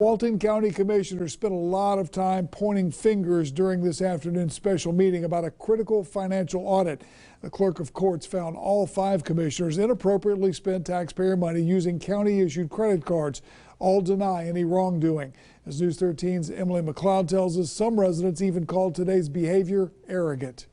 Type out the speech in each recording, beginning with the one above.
Walton County Commissioners spent a lot of time pointing fingers during this afternoon's special meeting about a critical financial audit. The clerk of courts found all 5 commissioners inappropriately spent taxpayer money using county-issued credit cards. All deny any wrongdoing. As News 13's Emily McLeod tells us, some residents even called today's behavior arrogant.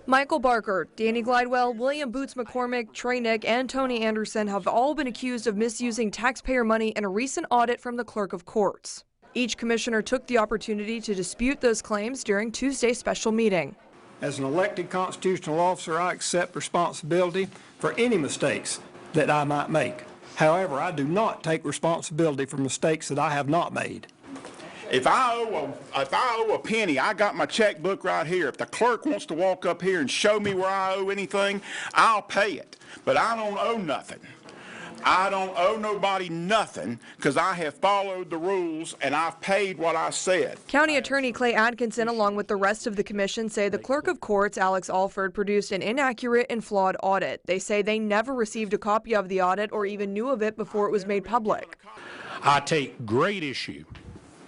Michael Barker, Danny Glidewell, William Boots McCormick, Trey Nick, and Tony Anderson have all been accused of misusing taxpayer money in a recent audit from the clerk of courts. Each commissioner took the opportunity to dispute those claims during Tuesday's special meeting. As an elected constitutional officer, I accept responsibility for any mistakes that I might make. However, I do not take responsibility for mistakes that I have not made. If I owe a penny, I got my checkbook right here. If the clerk wants to walk up here and show me where I owe anything, I'll pay it. But I don't owe nothing. I don't owe nobody nothing because I have followed the rules and I've paid what I said. County Attorney Clay Atkinson, along with the rest of the commission, say the clerk of courts, Alex Alford, produced an inaccurate and flawed audit. They say they never received a copy of the audit or even knew of it before it was made public. I take great issue,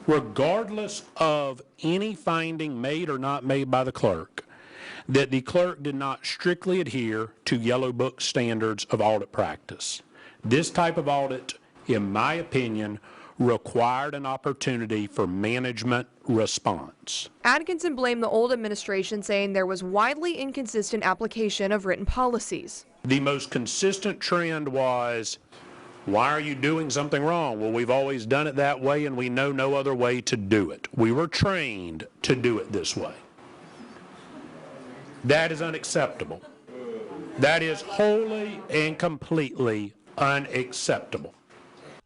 regardless of any finding made or not made by the clerk, that the clerk did not strictly adhere to Yellow Book standards of audit practice. This type of audit, in my opinion, required an opportunity for management response. Atkinson blamed the old administration, saying there was widely inconsistent application of written policies. The most consistent trend was, why are you doing something wrong? Well, we've always done it that way and we know no other way to do it. We were trained to do it this way. That is unacceptable. That is wholly and completely unacceptable.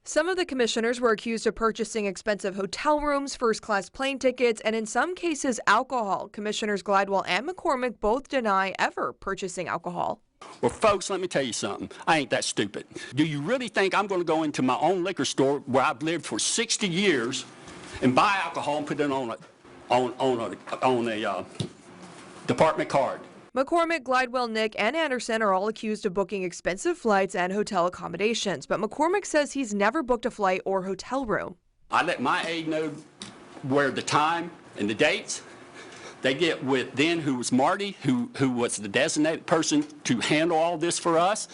Some of the commissioners were accused of purchasing expensive hotel rooms, first-class plane tickets, and in some cases, alcohol. Commissioners Glidewell and McCormick both deny ever purchasing alcohol. Well, folks, let me tell you something. I ain't that stupid. Do you really think I'm going to go into my own liquor store where I've lived for 60 years and buy alcohol and put it on a department card? McCormick, Glidewell, Nick, and Anderson are all accused of booking expensive flights and hotel accommodations, but McCormick says he's never booked a flight or hotel room. I let my aide know where the time and the dates. They get with then who was Marty, who was the designated person to handle all this for us,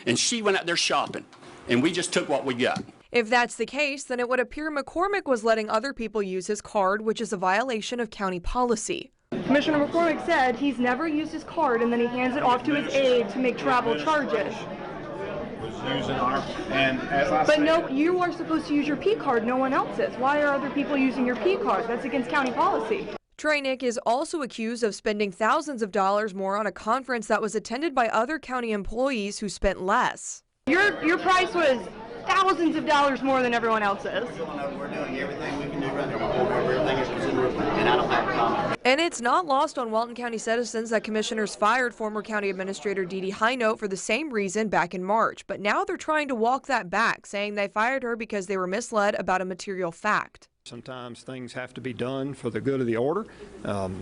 and she went out there shopping, and we just took what we got. If that's the case, then it would appear McCormick was letting other people use his card, which is a violation of county policy. Commissioner McCormick said he's never used his card and then he hands it off to his aide to make travel charges. But no, you are supposed to use your P card, no one else is. Why are other people using your P card? That's against county policy. Trey Nick is also accused of spending thousands of dollars more on a conference that was attended by other county employees who spent less. Your price was thousands of dollars more than everyone else's. We're doing everything we can do right now. Everything is considered, and I don't have a comment. And it's not lost on Walton County citizens that commissioners fired former County Administrator Dee Dee Hinote for the same reason back in March. But now they're trying to walk that back, saying they fired her because they were misled about a material fact. Sometimes things have to be done for the good of the order.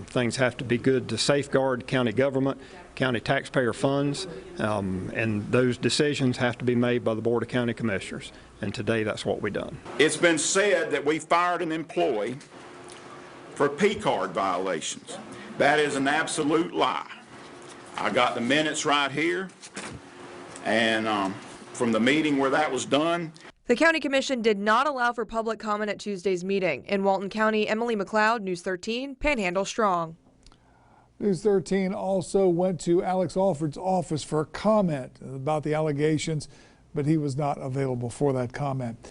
Things have to be good to safeguard county government, county taxpayer funds, and those decisions have to be made by the Board of County Commissioners. And today that's what we've done. It's been said that we fired an employee for P card violations. That is an absolute lie. I got the minutes right here, and from the meeting where that was done. The County Commission did not allow for public comment at Tuesday's meeting. In Walton County, Emily McLeod, News 13, Panhandle Strong. News 13 also went to Alex Alford's office for a comment about the allegations, but he was not available for that comment.